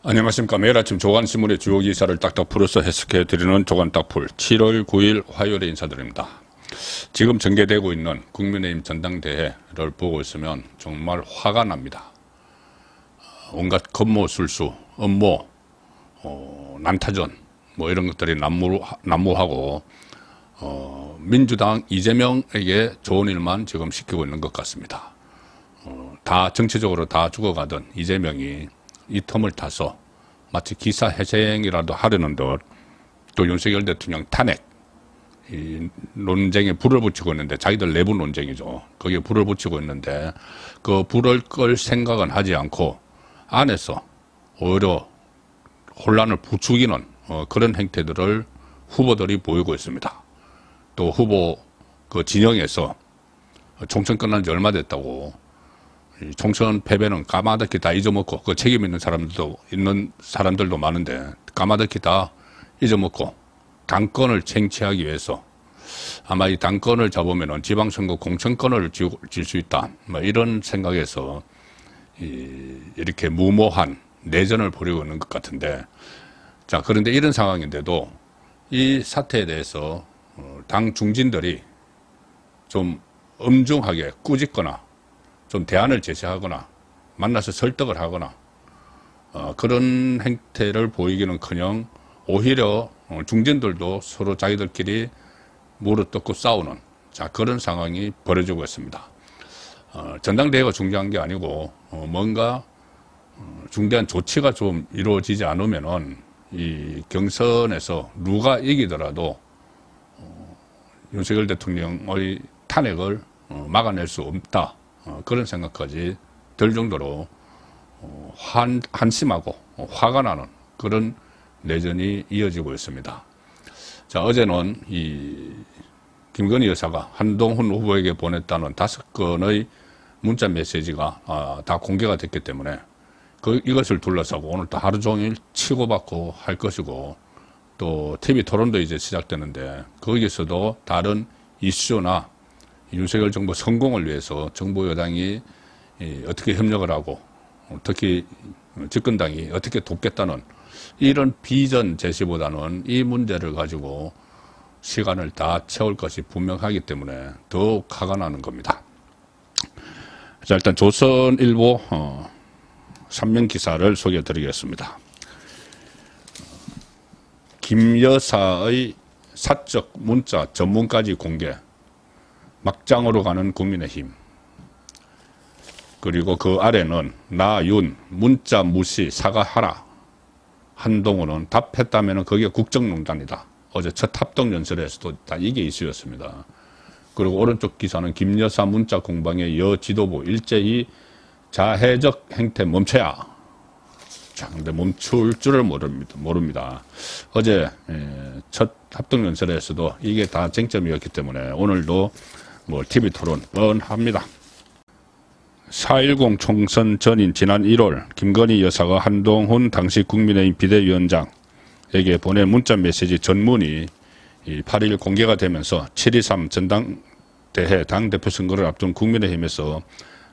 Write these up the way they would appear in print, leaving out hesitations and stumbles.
안녕하십니까. 매일 아침 조간신문의 주요 기사를 딱딱 풀어서 해석해드리는 조간딱풀 7월 9일 화요일에 인사드립니다. 지금 전개되고 있는 국민의힘 전당대회를 보고 있으면 정말 화가 납니다. 온갖 겁모술수, 음모, 난타전 뭐 이런 것들이 난무하고 민주당 이재명에게 좋은 일만 지금 시키고 있는 것 같습니다. 다 정치적으로 다 죽어가던 이재명이 이 틈을 타서 마치 기사회생이라도 하려는 듯 또 윤석열 대통령 탄핵 이 논쟁에 불을 붙이고 있는데, 자기들 내부 논쟁이죠. 거기에 불을 붙이고 있는데 그 불을 끌 생각은 하지 않고 안에서 오히려 혼란을 부추기는 그런 행태들을 후보들이 보이고 있습니다. 또 후보 그 진영에서 총선 끝난 지 얼마 됐다고 총선 패배는 까마득히 다 잊어먹고, 그 책임 있는 사람들도 많은데 까마득히 다 잊어먹고 당권을 쟁취하기 위해서 아마 이 당권을 잡으면 지방선거 공천권을 질 수 있다, 뭐 이런 생각에서 이렇게 무모한 내전을 벌이고 있는 것 같은데, 자, 그런데 이런 상황인데도 이 사태에 대해서 당 중진들이 좀 엄중하게 꾸짖거나 좀 대안을 제시하거나 만나서 설득을 하거나 그런 행태를 보이기는커녕 오히려 중진들도 서로 자기들끼리 물어뜯고 싸우는, 자, 그런 상황이 벌어지고 있습니다. 전당대회가 중요한 게 아니고 뭔가 중대한 조치가 좀 이루어지지 않으면은 이 경선에서 누가 이기더라도 윤석열 대통령의 탄핵을 막아낼 수 없다, 그런 생각까지 들 정도로 한심하고 화가 나는 그런 내전이 이어지고 있습니다. 자, 어제는 이 김건희 여사가 한동훈 후보에게 보냈다는 5건의 문자 메시지가 다 공개가 됐기 때문에 이것을 둘러싸고 오늘 또 하루 종일 치고받고 할 것이고, 또 TV 토론도 이제 시작되는데 거기서도 다른 이슈나 윤석열 정부 성공을 위해서 정부 여당이 어떻게 협력을 하고 특히 집권당이 어떻게 돕겠다는 이런 비전 제시보다는 이 문제를 가지고 시간을 다 채울 것이 분명하기 때문에 더욱 화가 나는 겁니다. 자, 일단 조선일보 3면 기사를 소개해 드리겠습니다. 김 여사의 사적 문자 전문까지 공개, 막장으로 가는 국민의힘. 그리고 그 아래는 나윤 문자 무시 사과하라. 한동훈은 답했다면 그게 국정농단이다. 어제 첫 합동연설에서도 다 이게 이슈였습니다. 그리고 오른쪽 기사는 김여사 문자 공방의 여 지도부 일제히 자해적 행태 멈춰야. 자, 근데 멈출 줄을 모릅니다. 어제 첫 합동연설에서도 이게 다 쟁점이었기 때문에 오늘도 뭐 TV 토론 뻔합니다. 4.10 총선 전인 지난 1월 김건희 여사가 한동훈 당시 국민의힘 비대위원장에게 보낸 문자 메시지 전문이 8일 공개가 되면서 7.23 전당대회 당대표 선거를 앞둔 국민의힘에서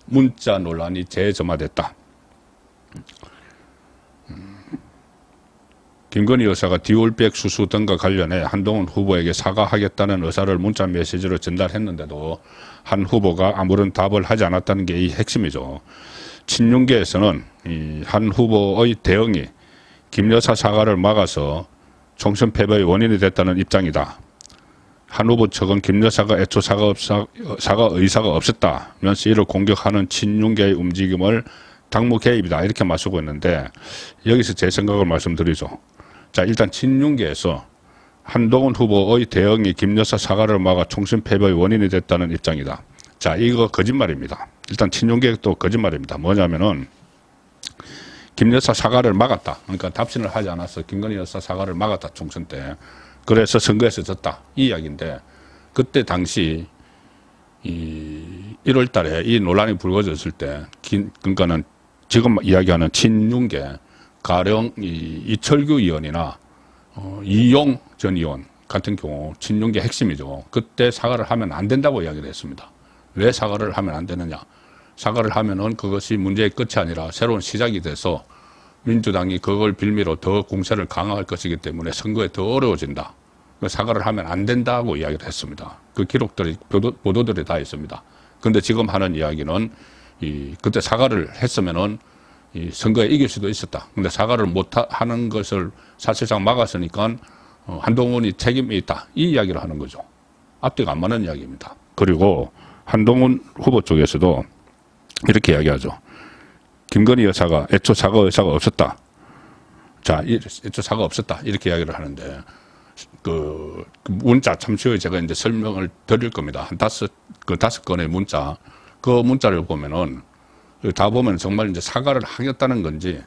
문자 논란이 재점화됐다. 김건희 여사가 디올백 수수 등과 관련해 한동훈 후보에게 사과하겠다는 의사를 문자 메시지로 전달했는데도 한 후보가 아무런 답을 하지 않았다는 게 이 핵심이죠. 친윤계에서는 이 한 후보의 대응이 김 여사 사과를 막아서 총선 패배의 원인이 됐다는 입장이다. 한 후보 측은 김 여사가 애초 사과 의사가 없었다면서 이를 공격하는 친윤계의 움직임을 당무 개입이다, 이렇게 맞서고 있는데, 여기서 제 생각을 말씀드리죠. 자, 일단 친윤계에서 한동훈 후보의 대응이 김 여사 사과를 막아 총선 패배의 원인이 됐다는 입장이다. 자, 이거 거짓말입니다. 일단 친윤계도 거짓말입니다. 뭐냐면은 김 여사 사과를 막았다. 그러니까 답신을 하지 않았어. 김건희 여사 사과를 막았다, 총선 때. 그래서 선거에서 졌다, 이 이야기인데, 그때 당시 1월 달에 이 논란이 불거졌을 때, 그러니까는 지금 이야기하는 친윤계, 가령 이철규 의원이나 이용 전 의원 같은 경우 친윤계 핵심이죠. 그때 사과를 하면 안 된다고 이야기를 했습니다. 왜 사과를 하면 안 되느냐? 사과를 하면은 그것이 문제의 끝이 아니라 새로운 시작이 돼서 민주당이 그걸 빌미로 더 공세를 강화할 것이기 때문에 선거에 더 어려워진다. 사과를 하면 안 된다고 이야기를 했습니다. 그 기록들이 보도들이 다 있습니다. 근데 지금 하는 이야기는 그때 사과를 했으면은 이 선거에 이길 수도 있었다. 근데 사과를 못 하는 것을 사실상 막았으니까 한동훈이 책임이 있다. 이 이야기를 하는 거죠. 앞뒤가 안 맞는 이야기입니다. 그리고 한동훈 후보 쪽에서도 이렇게 이야기하죠. 김건희 여사가 애초 사과 의사가 없었다. 자, 애초 사과 없었다. 이렇게 이야기를 하는데, 그 문자, 잠시 후에 제가 이제 설명을 드릴 겁니다. 한 다섯 건의 문자. 그 문자를 보면은, 다 보면 정말 이제 사과를 하겠다는 건지,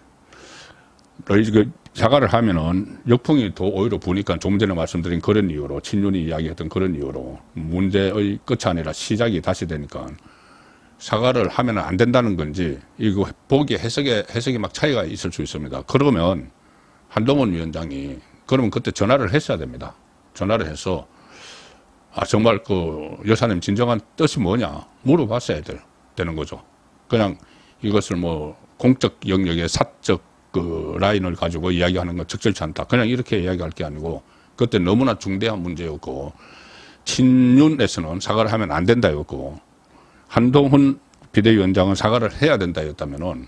사과를 하면은 역풍이 더 오히려 부니까 좀 전에 말씀드린 그런 이유로, 친윤이 이야기했던 그런 이유로, 문제의 끝이 아니라 시작이 다시 되니까, 사과를 하면 안 된다는 건지, 이거 보기 해석이 막 차이가 있을 수 있습니다. 그러면 한동훈 위원장이, 그러면 그때 전화를 했어야 됩니다. 전화를 해서, 정말 그 여사님 진정한 뜻이 뭐냐 물어봤어야 되는 거죠. 그냥 이것을 뭐 공적 영역의 사적 그 라인을 가지고 이야기하는 건 적절치 않다. 그냥 이렇게 이야기할 게 아니고, 그때 너무나 중대한 문제였고, 친윤에서는 사과를 하면 안 된다였고, 한동훈 비대위원장은 사과를 해야 된다였다면은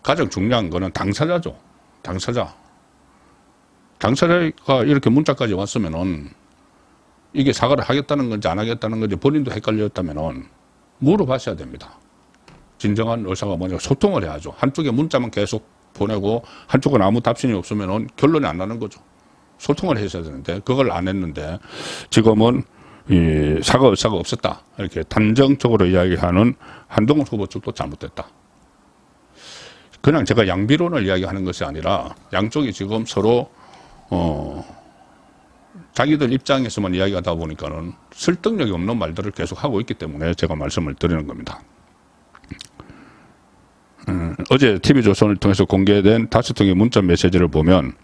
가장 중요한 거는 당사자죠. 당사자가 이렇게 문자까지 왔으면은 이게 사과를 하겠다는 건지 안 하겠다는 건지 본인도 헷갈렸다면은 물어봤어야 됩니다. 진정한 의사가 뭐냐, 소통을 해야죠. 한쪽에 문자만 계속 보내고 한쪽은 아무 답신이 없으면은 결론이 안 나는 거죠. 소통을 했어야 되는데 그걸 안 했는데 지금은 이 사과 의사가 없었다. 이렇게 단정적으로 이야기하는 한동훈 후보 쪽도 잘못됐다. 그냥 제가 양비론을 이야기하는 것이 아니라 양쪽이 지금 서로 자기들 입장에서만 이야기하다 보니까는 설득력이 없는 말들을 계속 하고 있기 때문에 제가 말씀을 드리는 겁니다. 어제 TV조선을 통해서 공개된 5통의 문자 메시지를 보면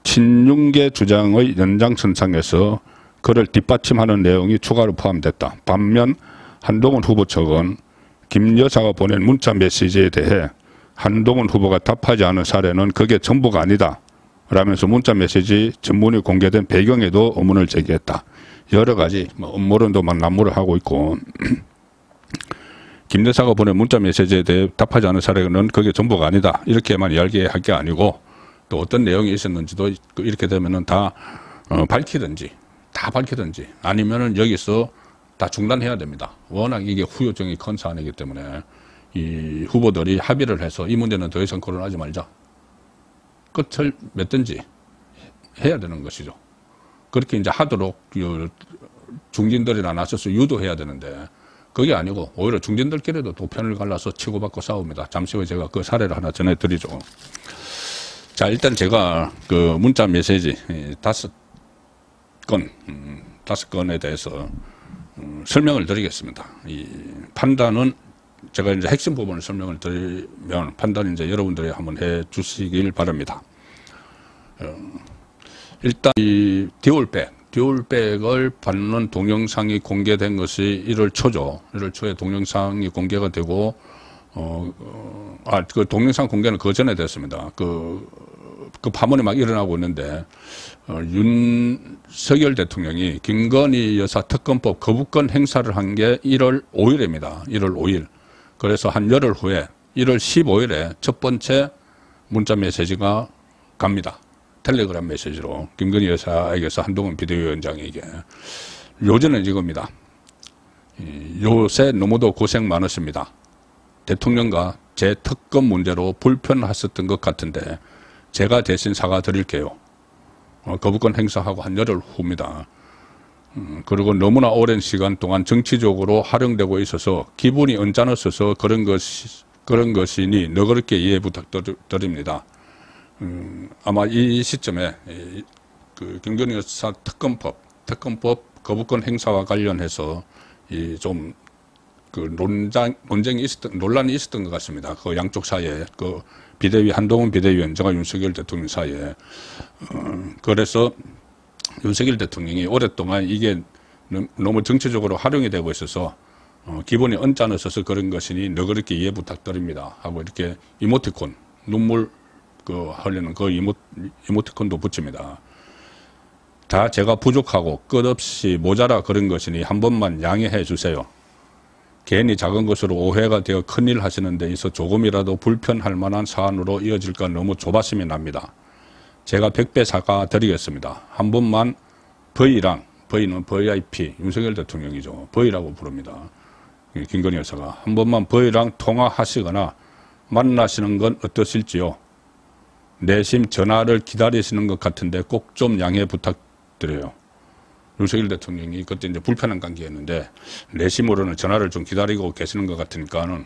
친윤계 주장의 연장선상에서 그를 뒷받침하는 내용이 추가로 포함됐다. 반면 한동훈 후보 측은 김 여사가 보낸 문자 메시지에 대해 한동훈 후보가 답하지 않은 사례는 그게 전부가 아니다 라면서 문자 메시지 전문이 공개된 배경에도 의문을 제기했다. 여러 가지 음모론도 막 난무를 하고 있고, 김 여사가 보낸 문자 메시지에 대해 답하지 않은 사례는 그게 전부가 아니다 이렇게만 이야기할 게 아니고, 또 어떤 내용이 있었는지도 이렇게 되면은 다 밝히든지 아니면은 여기서 다 중단해야 됩니다. 워낙 이게 후유증이 큰 사안이기 때문에 이 후보들이 합의를 해서 이 문제는 더 이상 거론하지 말자, 끝을 맺든지 해야 되는 것이죠. 그렇게 이제 하도록 중진들이나 나서서 유도해야 되는데 그게 아니고 오히려 중진들끼리도 또 편을 갈라서 치고받고 싸웁니다. 잠시 후에 제가 그 사례를 하나 전해드리죠. 자, 일단 제가 그 문자 메시지 5건에 대해서 설명을 드리겠습니다. 이 판단은 제가 이제 핵심 부분을 설명을 드리면 판단은 이제 여러분들이 한번 해 주시길 바랍니다. 일단 이 듀얼백을 받는 동영상이 공개된 것이 1월 초죠. 1월 초에 동영상이 공개가 되고, 그 동영상 공개는 그 전에 됐습니다. 그 파문이 막 일어나고 있는데, 윤석열 대통령이 김건희 여사 특검법 거부권 행사를 한 게 1월 5일입니다. 1월 5일. 그래서 한 열흘 후에 1월 15일에 첫 번째 문자 메시지가 갑니다. 텔레그램 메시지로 김건희 여사에게서 한동훈 비대위원장에게. 요즘은 이겁니다. 요새 너무도 고생 많으십니다. 대통령과 제 특검 문제로 불편하셨던 것 같은데 제가 대신 사과드릴게요. 거부권 행사하고 한 열흘 후입니다. 그리고 너무나 오랜 시간 동안 정치적으로 활용되고 있어서 기분이 언짢았어서 그런 것이니 너그럽게 이해 부탁드립니다. 아마 이 시점에 그 김건희 여사 특검법 거부권 행사와 관련해서 이 좀 그 논쟁이 논란이 있었던 것 같습니다. 그 양쪽 사이에 그 한동훈 비대위원장과 윤석열 대통령 사이에. 그래서 윤석열 대통령이 오랫동안 이게 너무 정치적으로 활용이 되고 있어서 기분이 언짢으셔서 그런 것이니 너그럽게 이해 부탁드립니다 하고 이렇게 이모티콘 눈물 하려는 그 이모티콘도 붙입니다. 다 제가 부족하고 끝없이 모자라 그런 것이니 한 번만 양해해 주세요. 괜히 작은 것으로 오해가 되어 큰일 하시는 데 있어 조금이라도 불편할 만한 사안으로 이어질까 너무 조바심이 납니다. 제가 100배 사과드리겠습니다. 한 번만 V랑, V는 VIP, 윤석열 대통령이죠. V라고 부릅니다. 김건희 여사가. 한 번만 V랑 통화하시거나 만나시는 건 어떠실지요? 내심 전화를 기다리시는 것 같은데 꼭 좀 양해 부탁드려요. 윤석열 대통령이 그때 이제 불편한 관계였는데 내심으로는 전화를 좀 기다리고 계시는 것 같으니까는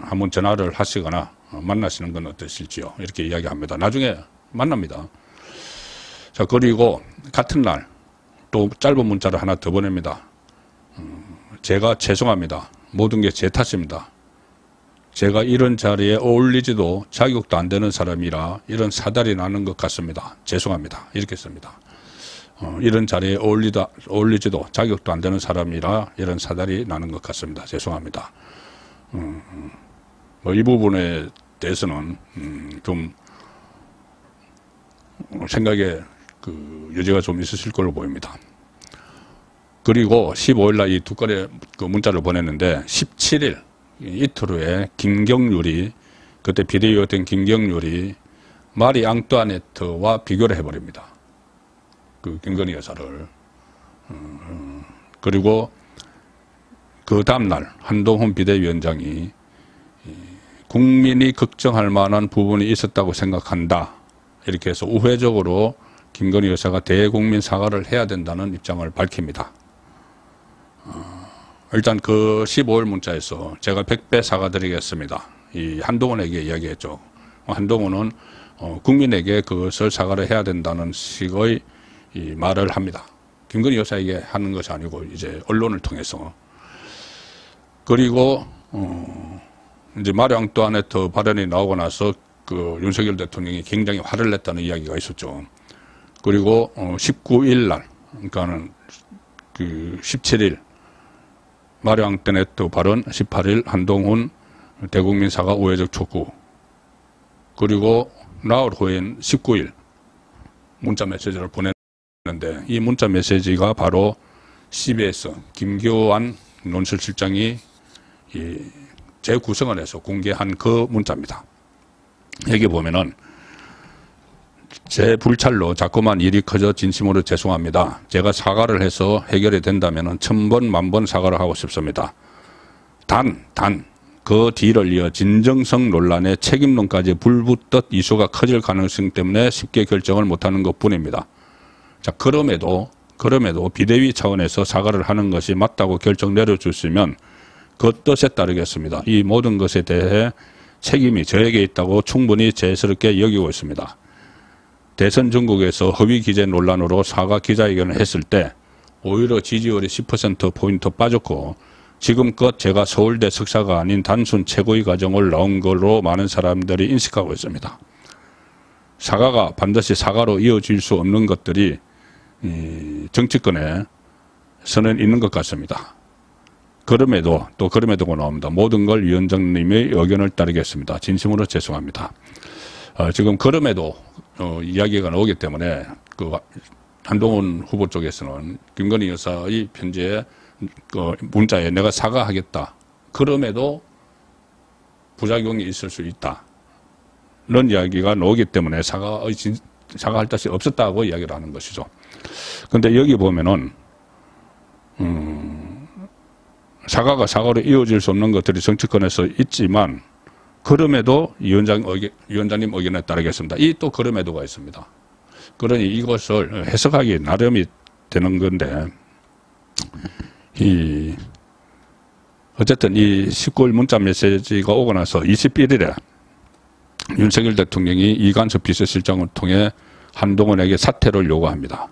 한번 전화를 하시거나 만나시는 건 어떠실지요? 이렇게 이야기합니다. 나중에 만납니다. 자, 그리고 같은 날 또 짧은 문자를 하나 더 보냅니다. 제가 죄송합니다. 모든 게 제 탓입니다. 제가 이런 자리에 어울리지도 자격도 안 되는 사람이라 이런 사달이 나는 것 같습니다. 죄송합니다. 이렇게 씁니다. 이런 자리에 어울리지도 자격도 안 되는 사람이라 이런 사달이 나는 것 같습니다. 죄송합니다. 이 부분에 대해서는 좀 생각에 여지가 좀 있으실 걸로 보입니다. 그리고 15일날 이 두 건의 문자를 보냈는데 17일 이틀 후에 김경률이 그때 비대위였던 김경률이 마리 앙뚜아네트와 비교를 해버립니다. 김건희 여사를. 그리고 그 다음날 한동훈 비대위원장이 국민이 걱정할 만한 부분이 있었다고 생각한다. 이렇게 해서 우회적으로 김건희 여사가 대국민 사과를 해야 된다는 입장을 밝힙니다. 일단 그 15일 문자에서 제가 100배 사과드리겠습니다. 이 한동훈에게 이야기했죠. 한동훈은 국민에게 그것을 사과를 해야 된다는 식의 이 말을 합니다. 김건희 여사에게 하는 것이 아니고 이제 언론을 통해서. 그리고 이제 마리 앙뚜아네트 발언이 나오고 나서 윤석열 대통령이 굉장히 화를 냈다는 이야기가 있었죠. 그리고 19일 날, 그러니까는 17일 마리 앙뚜아네트 발언, 18일 한동훈 대국민 사과 우회적 촉구. 그리고 나흘 후인 19일 문자 메시지를 보냈는데 이 문자 메시지가 바로 CBS 김교환 논설실장이 재구성을 해서 공개한 그 문자입니다. 여기 보면은 제 불찰로 자꾸만 일이 커져 진심으로 죄송합니다. 제가 사과를 해서 해결이 된다면 1000번, 10,000번 사과를 하고 싶습니다. 단 그 뒤를 이어 진정성 논란에 책임론까지 불붙듯 이슈가 커질 가능성 때문에 쉽게 결정을 못하는 것뿐입니다. 자, 그럼에도 비대위 차원에서 사과를 하는 것이 맞다고 결정 내려주시면 그 뜻에 따르겠습니다. 이 모든 것에 대해 책임이 저에게 있다고 충분히 죄스럽게 여기고 있습니다. 대선 전국에서 허위 기재 논란으로 사과 기자회견을 했을 때 오히려 지지율이 10%포인트 빠졌고 지금껏 제가 서울대 석사가 아닌 단순 최고위 과정을 나온 걸로 많은 사람들이 인식하고 있습니다. 사과가 반드시 사과로 이어질 수 없는 것들이 정치권에서는 있는 것 같습니다. 그럼에도 나옵니다. 모든 걸 위원장님의 의견을 따르겠습니다. 진심으로 죄송합니다. 지금 그럼에도 이야기가 나오기 때문에 한동훈 후보 쪽에서는 김건희 여사의 편지에 문자에 내가 사과하겠다. 그럼에도 부작용이 있을 수 있다. 이런 이야기가 나오기 때문에 사과할 뜻이 없었다고 이야기를 하는 것이죠. 그런데 여기 보면은 사과가 사과로 이어질 수 없는 것들이 정치권에서 있지만 그럼에도 위원장님 의견에 따르겠습니다. 이 또 그럼에도가 있습니다. 그러니 이것을 해석하기 나름이 되는 건데 어쨌든 이 19일 문자 메시지가 오고 나서 21일에 윤석열 대통령이 이관섭 비서실장을 통해 한동훈에게 사퇴를 요구합니다.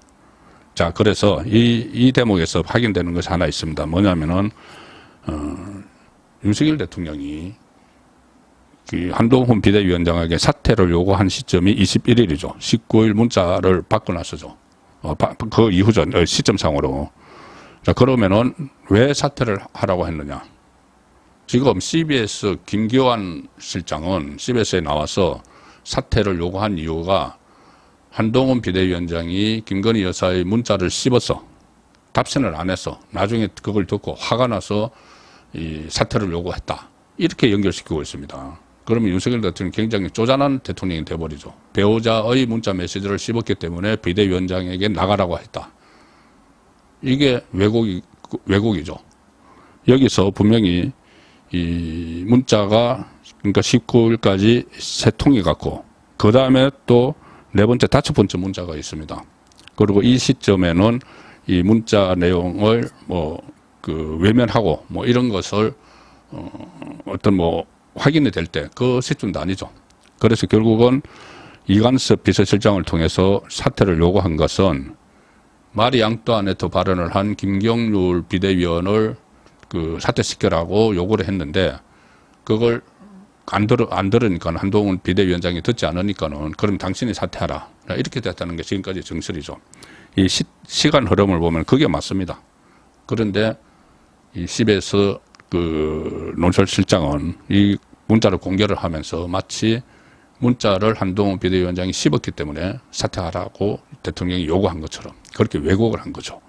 자, 그래서 이 대목에서 확인되는 것이 하나 있습니다. 뭐냐면은 윤석열 대통령이 한동훈 비대위원장에게 사퇴를 요구한 시점이 21일이죠. 19일 문자를 받고 나서죠. 그 이후죠. 시점상으로. 자, 그러면은 왜 사퇴를 하라고 했느냐. 지금 CBS 김교환 실장은 CBS에 나와서 사퇴를 요구한 이유가 한동훈 비대위원장이 김건희 여사의 문자를 씹어서 답변을 안 해서 나중에 그걸 듣고 화가 나서 이 사퇴를 요구했다. 이렇게 연결시키고 있습니다. 그러면 윤석열 대통령이 굉장히 쪼잔한 대통령이 돼버리죠. 배우자의 문자 메시지를 씹었기 때문에 비대위원장에게 나가라고 했다. 이게 왜곡이죠. 여기서 분명히 이 문자가 그러니까 19일까지 세 통이 갔고 그 다음에 또 네 번째, 다섯 번째 문자가 있습니다. 그리고 이 시점에는 이 문자 내용을 외면하고 이런 것을 어떤 확인이 될 때 그 시점도 아니죠. 그래서 결국은 이관섭 비서실장을 통해서 사퇴를 요구한 것은 마리 앙뚜아네트 발언을 한 김경률 비대위원을 사퇴시켜라고 요구를 했는데 그걸 안 들으니까 한동훈 비대위원장이 듣지 않으니까는 그럼 당신이 사퇴하라. 이렇게 됐다는 게 지금까지 정설이죠. 이 시간 흐름을 보면 그게 맞습니다. 그런데 이 CBS 논설실장은 이 문자를 공개를 하면서 마치 문자를 한동훈 비대위원장이 씹었기 때문에 사퇴하라고 대통령이 요구한 것처럼 그렇게 왜곡을 한 거죠.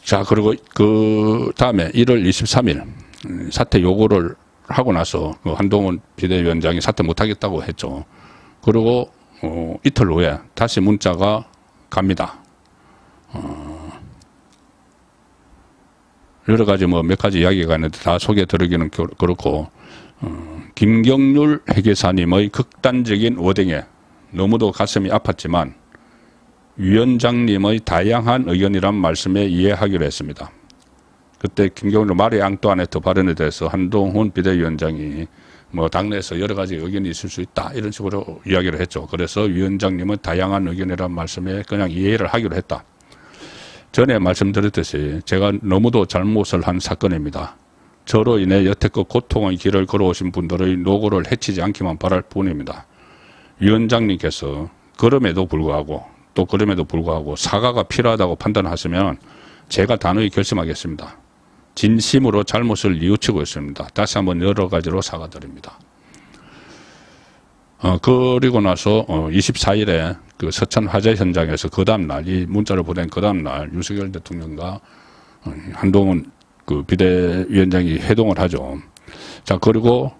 자, 그리고 그 다음에 1월 23일 사퇴 요구를 하고 나서 한동훈 비대위원장이 사퇴 못하겠다고 했죠. 그리고 이틀 후에 다시 문자가 갑니다. 여러 가지 몇 가지 이야기가 있는데 다 소개해드리기는 그렇고 김경률 회계사님의 극단적인 워딩에 너무도 가슴이 아팠지만 위원장님의 다양한 의견이란 말씀에 이해하기로 했습니다. 그때 김경률 마리 앙뚜아네트 발언에 대해서 한동훈 비대위원장이 당내에서 여러 가지 의견이 있을 수 있다 이런 식으로 이야기를 했죠. 그래서 위원장님은 다양한 의견이란 말씀에 그냥 이해를 하기로 했다. 전에 말씀드렸듯이 제가 너무도 잘못을 한 사건입니다. 저로 인해 여태껏 고통의 길을 걸어오신 분들의 노고를 해치지 않기만 바랄 뿐입니다. 위원장님께서 그럼에도 불구하고 사과가 필요하다고 판단하시면 제가 단호히 결심하겠습니다. 진심으로 잘못을 뉘우치고 있습니다. 다시 한번 여러 가지로 사과드립니다. 그리고 나서 24일에 그 서천 화재 현장에서 그 다음날 이 문자를 보낸 그 다음날 윤석열 대통령과 한동훈 비대위원장이 회동을 하죠. 자, 그리고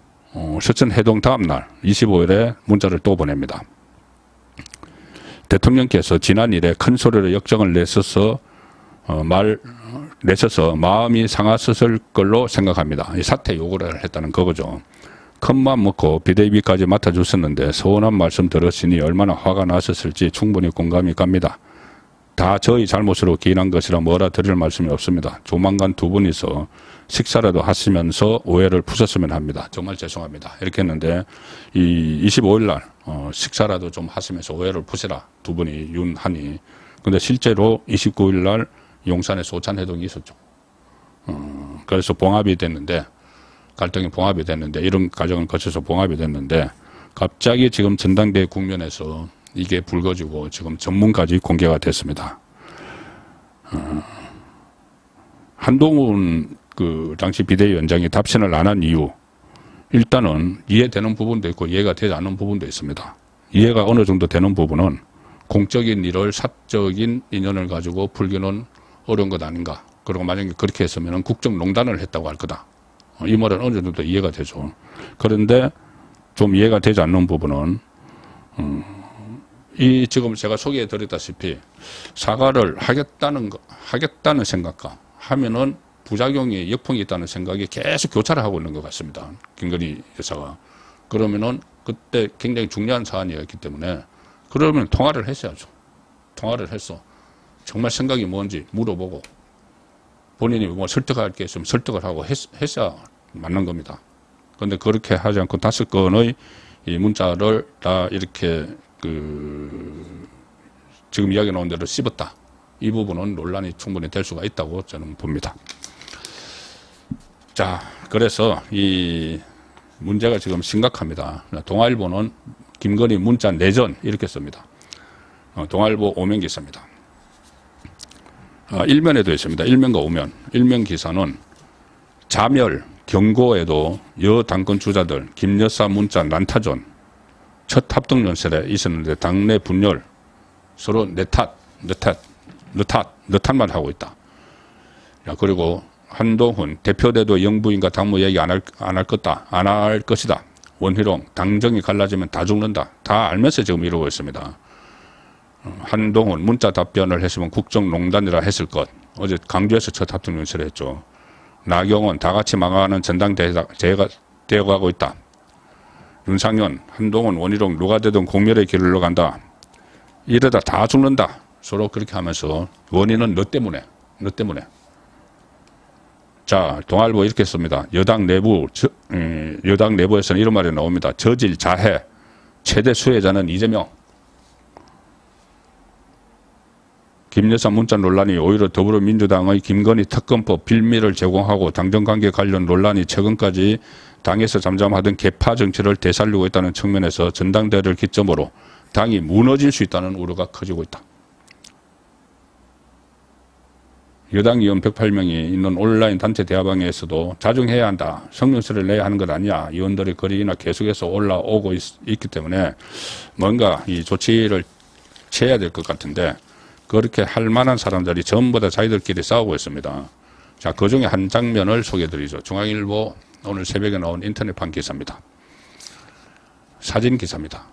서천 회동 다음날 25일에 문자를 또 보냅니다. 대통령께서 지난 일에 큰 소리로 역정을 내셔서 마음이 상하셨을 걸로 생각합니다. 이 사퇴 요구를 했다는 그거죠. 큰맘 먹고 비대위까지 맡아주셨는데 서운한 말씀 들으시니 얼마나 화가 나셨을지 충분히 공감이 갑니다. 다 저희 잘못으로 기인한 것이라 뭐라 드릴 말씀이 없습니다. 조만간 두 분이서 식사라도 하시면서 오해를 푸셨으면 합니다. 정말 죄송합니다. 이렇게 했는데 이 25일 날 식사라도 좀 하시면서 오해를 푸시라 두 분이 윤하니 근데 실제로 29일 날 용산에서 오찬회동이 있었죠. 그래서 봉합이 됐는데 갈등이 봉합이 됐는데 이런 과정을 거쳐서 봉합이 됐는데 갑자기 지금 전당대회 국면에서 이게 불거지고 지금 전문까지 공개가 됐습니다. 한동훈 당시 비대위원장이 답변을 안 한 이유 일단은 이해되는 부분도 있고 이해가 되지 않는 부분도 있습니다. 이해가 어느 정도 되는 부분은 공적인 일을 사적인 인연을 가지고 풀기는 어려운 것 아닌가. 그리고 만약에 그렇게 했으면 국정농단을 했다고 할 거다. 이 말은 어느 정도 이해가 되죠. 그런데 좀 이해가 되지 않는 부분은 지금 제가 소개해 드렸다시피 사과를 하겠다는 생각과 하면은 부작용이 역풍이 있다는 생각이 계속 교차를 하고 있는 것 같습니다. 김건희 여사가. 그러면은 그때 굉장히 중요한 사안이었기 때문에 그러면 통화를 했어야죠. 통화를 했어. 정말 생각이 뭔지 물어보고 본인이 설득할 게 있으면 설득을 하고 했어야 맞는 겁니다. 그런데 그렇게 하지 않고 5건의 이 문자를 다 이렇게 지금 이야기 나온 대로 씹었다. 이 부분은 논란이 충분히 될 수가 있다고 저는 봅니다. 자, 그래서 이 문제가 지금 심각합니다. 동아일보는 김건희 문자 내전 이렇게 씁니다. 동아일보 오면 기사입니다. 일면에도 있습니다. 일면과 오면. 일면 기사는 자멸, 경고에도 여 당권 주자들 김 여사 문자 난타전 첫 합동 연설에 있었는데 당내 분열, 서로 내 탓만 하고 있다. 그리고 한동훈 대표대도 영부인과 당무 얘기 안 할 것이다. 원희룡 당정이 갈라지면 다 죽는다. 다 알면서 지금 이러고 있습니다. 한동훈 문자 답변을 했으면 국정농단이라 했을 것. 어제 강주에서 첫 합동 연설을 했죠. 나경원 다 같이 망하는 전당대회가 되어가고 있다. 윤상현, 한동훈, 원희룡 누가 되든 공멸의 길로 간다. 이러다 다 죽는다. 서로 그렇게 하면서 원인은 너 때문에. 자, 동아일보 이렇게 씁니다. 여당 내부에서는 이런 말이 나옵니다. 저질 자해 최대 수혜자는 이재명. 김여사 문자 논란이 오히려 더불어민주당의 김건희 특검법 빌미를 제공하고 당정관계 관련 논란이 최근까지 당에서 잠잠하던 개파 정치를 되살리고 있다는 측면에서 전당대회를 기점으로 당이 무너질 수 있다는 우려가 커지고 있다. 여당 의원 108명이 있는 온라인 단체 대화방에서도 자중해야 한다. 성명서를 내야 하는 것 아니야. 의원들의 거리나 계속해서 올라오고 있기 때문에 뭔가 이 조치를 취해야 될 것 같은데 그렇게 할 만한 사람들이 전부 다 자기들끼리 싸우고 있습니다. 자, 그 중에 한 장면을 소개해드리죠. 중앙일보 오늘 새벽에 나온 인터넷판 기사입니다. 사진 기사입니다.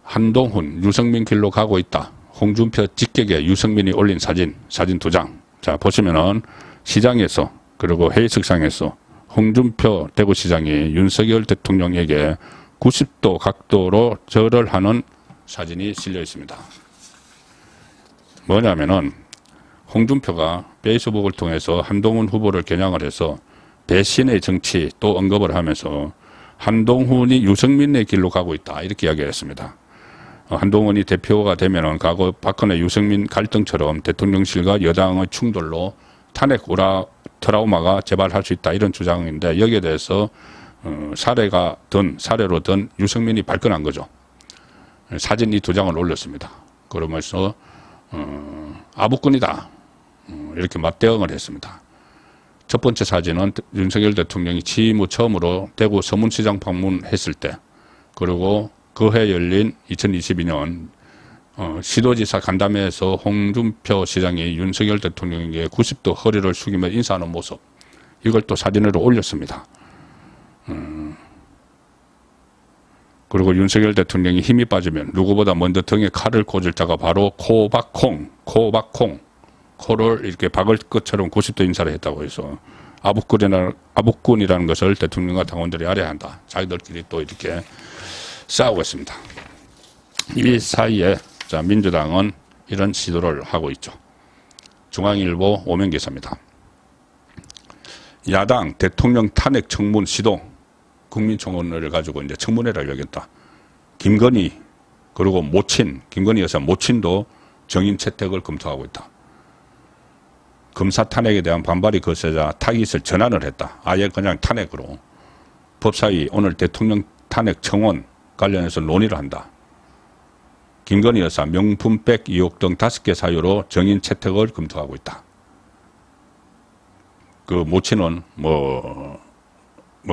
한동훈, 유승민 길로 가고 있다. 홍준표 직격에 유승민이 올린 사진 2장. 자, 보시면은 시장에서 그리고 회의석상에서 홍준표 대구시장이 윤석열 대통령에게 90도 각도로 절을 하는 사진이 실려 있습니다. 뭐냐면은 홍준표가 페이스북을 통해서 한동훈 후보를 겨냥을 해서 배신의 정치 또 언급을 하면서 한동훈이 유승민의 길로 가고 있다 이렇게 이야기했습니다. 한동훈이 대표가 되면은 과거 박근혜 유승민 갈등처럼 대통령실과 여당의 충돌로 탄핵 트라우마가 재발할 수 있다 이런 주장인데 여기에 대해서 사례로 든 유승민이 발끈한 거죠. 사진 이 2장을 올렸습니다. 그러면서 아부꾼이다 이렇게 맞대응을 했습니다. 첫 번째 사진은 윤석열 대통령이 취임 후 처음으로 대구 서문시장 방문했을 때 그리고 그해 열린 2022년 시도지사 간담회에서 홍준표 시장이 윤석열 대통령에게 90도 허리를 숙이며 인사하는 모습 이걸 또 사진으로 올렸습니다. 그리고 윤석열 대통령이 힘이 빠지면 누구보다 먼저 등에 칼을 꽂을 자가 바로 코박콩 코를 이렇게 박을 것처럼 90도 인사를 했다고 해서 아부꾼이라는 것을 대통령과 당원들이 알아야 한다. 자기들끼리 또 이렇게 싸우고 있습니다. 이 사이에 자, 민주당은 이런 시도를 하고 있죠. 중앙일보 오면 기사입니다. 야당 대통령 탄핵 청문 시도 국민청원을 가지고 이제 청문회를 열겠다. 김건희 그리고 모친 김건희 여사 모친도 정인 채택을 검토하고 있다. 검사 탄핵에 대한 반발이 거세자 타깃을 전환을 했다. 아예 그냥 탄핵으로. 법사위 오늘 대통령 탄핵 청원 관련해서 논의를 한다. 김건희 여사 명품백 의혹 등 5개 사유로 정인 채택을 검토하고 있다. 그 모친은 뭐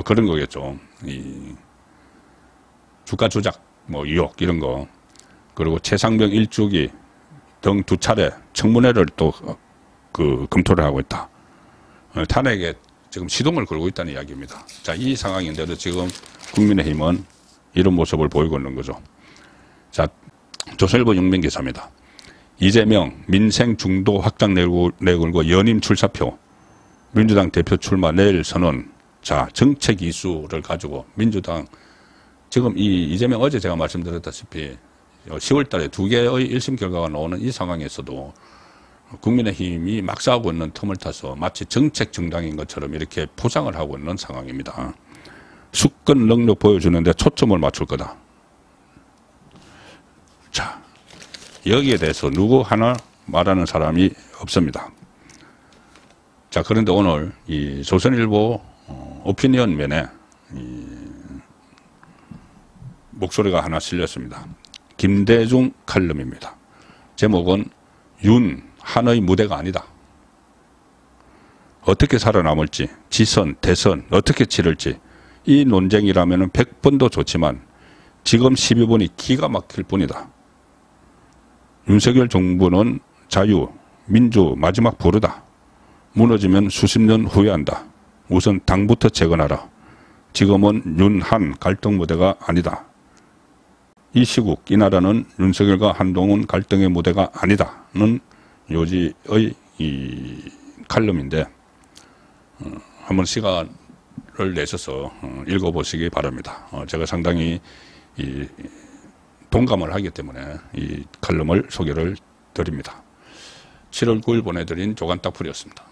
그런 거겠죠. 이 주가 조작 의혹 이런 거 그리고 최상병 일주기 등 2차례 청문회를 또 검토를 하고 있다. 탄핵에 지금 시동을 걸고 있다는 이야기입니다. 자, 이 상황인데도 지금 국민의힘은 이런 모습을 보이고 있는 거죠. 조선일보 영민 기사입니다. 이재명 민생 중도 확장 내걸고 연임 출사표 민주당 대표 출마 내일 선언. 자, 정책 이슈를 가지고 민주당 지금 이재명 어제 제가 말씀드렸다시피 10월 달에 2개의 1심 결과가 나오는 이 상황에서도 국민의힘이 막 싸우고 있는 틈을 타서 마치 정책 정당인 것처럼 이렇게 포장을 하고 있는 상황입니다. 수권 능력 보여주는데 초점을 맞출 거다. 자, 여기에 대해서 누구 하나 말하는 사람이 없습니다. 자, 그런데 오늘 이 조선일보 오피니언 면에 목소리가 하나 실렸습니다. 김대중 칼럼입니다. 제목은 한의 무대가 아니다. 어떻게 살아남을지, 지선, 대선 어떻게 치를지 이 논쟁이라면 100번도 좋지만 지금 12번이 기가 막힐 뿐이다. 윤석열 정부는 자유, 민주 마지막 보루다. 무너지면 수십 년 후회한다. 우선 당부터 재건하라. 지금은 윤한 갈등 무대가 아니다. 이 시국 이 나라는 윤석열과 한동훈 갈등의 무대가 아니다는 요지의 이 칼럼인데 한번 시간을 내셔서 읽어보시기 바랍니다. 제가 상당히 동감을 하기 때문에 이 칼럼을 소개를 드립니다. 7월 9일 보내드린 조간딱풀이었습니다.